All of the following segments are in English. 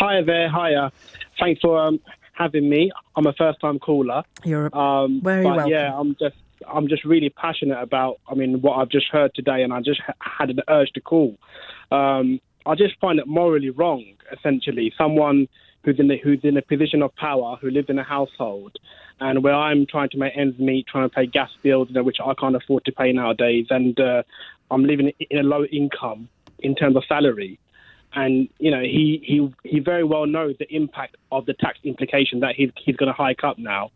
Hi there. Hiya. Thanks for having me. I'm a first-time caller. You're very welcome. Yeah, I'm just really passionate about, what I've just heard today, and I just had an urge to call. I just find it morally wrong, essentially. Someone who's in a position of power, who lives in a household, and where I'm trying to make ends meet, trying to pay gas bills, which I can't afford to pay nowadays, and I'm living in a low income in terms of salary. And, he very well knows the impact of the tax implication that he's going to hike up now,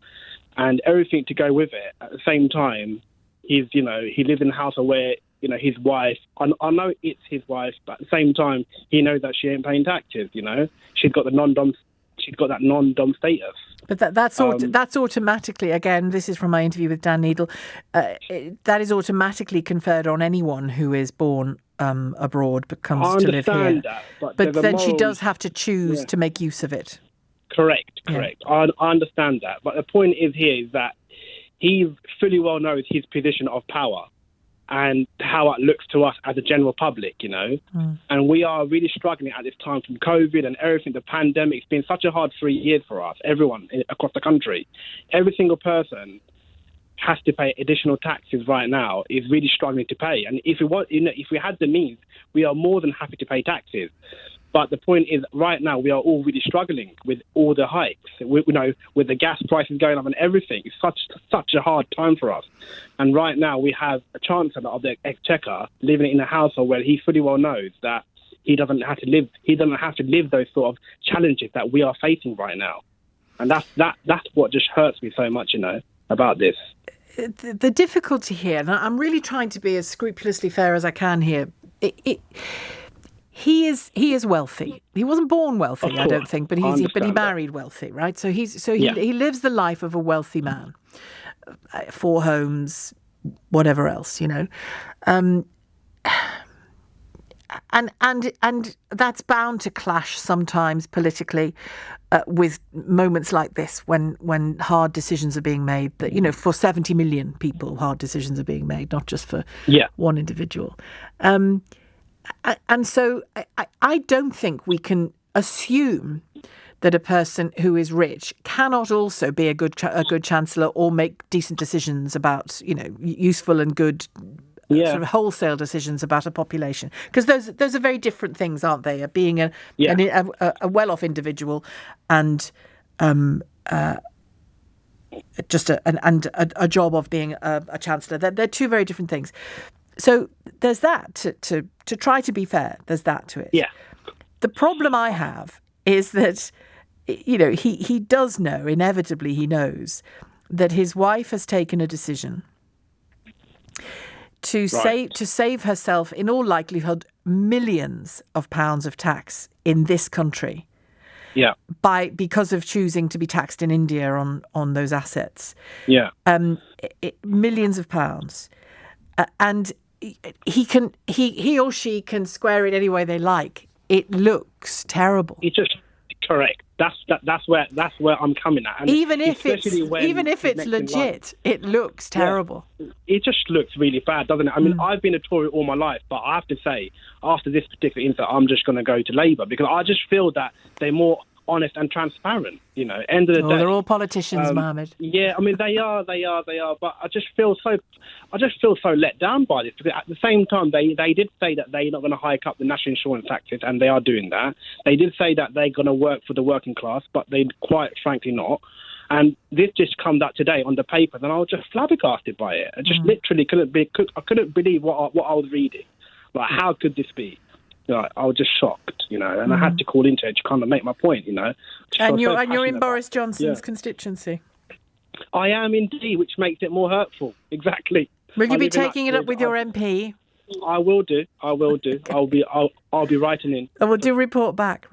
and everything to go with it. At the same time, he lives in a house where, his wife, I know it's his wife, but at the same time, he knows that she ain't paying taxes, She's got that non-dom status. But that's automatically, again, this is from my interview with Dan Needle, that is automatically conferred on anyone who is born abroad but comes to live here. That, but then she does have to choose to make use of it. Correct. I understand that. But the point is that he fully well knows his position of power and how it looks to us as a general public, And we are really struggling at this time from COVID and everything, the pandemic. It's been such a hard 3 years for us, everyone across the country. Every single person has to pay additional taxes right now, is really struggling to pay. And if we had the means, we are more than happy to pay taxes. But the point is, right now, we are all really struggling with all the hikes. With the gas prices going up and everything. It's such a hard time for us. And right now, we have a chancellor of the Exchequer living in a household where he fully well knows that he doesn't have to live those sort of challenges that we are facing right now. And that's what just hurts me so much, about this. The difficulty here, and I'm really trying to be as scrupulously fair as I can here. He is wealthy. He wasn't born wealthy, I don't think, but he married wealthy, right? So he lives the life of a wealthy man, 4 homes, whatever else, and that's bound to clash sometimes politically with moments like this when hard decisions are being made. That for 70 million people, hard decisions are being made, not just for one individual. And so I don't think we can assume that a person who is rich cannot also be a good chancellor or make decent decisions about, useful and good sort of wholesale decisions about a population. Because those are very different things, aren't they? Being a well-off individual and just a job of being a chancellor. They're two very different things. So there's that to try to be fair. There's that to it. Yeah. The problem I have is that, he does know, inevitably he knows, that his wife has taken a decision to save herself, in all likelihood, millions of pounds of tax in this country. Yeah. Because of choosing to be taxed in India on those assets. Yeah. Millions of pounds. And he or she can square it any way they like. It looks terrible. It's just correct. That's where I'm coming at. And even if it's legit, it looks terrible. Yeah, it just looks really bad, doesn't it? I've been a Tory all my life, but I have to say, after this particular incident, I'm just going to go to Labour because I just feel that they're more honest and transparent. End of the day, they're all politicians, Mohammed. Yeah, they are. But I just feel so let down by this because at the same time they did say that they're not going to hike up the national insurance taxes, and they are doing that. They did say that they're going to work for the working class, but they quite frankly not. And this just comes out today on the papers, and I was just flabbergasted by it. I just literally couldn't believe what I was reading. Like, how could this be? I was just shocked, and I had to call into it to kind of make my point, And you're in Boris Johnson's constituency. I am indeed, which makes it more hurtful. Exactly. Will you be taking it up with your MP? I will do. I'll be writing in. And we'll do report back.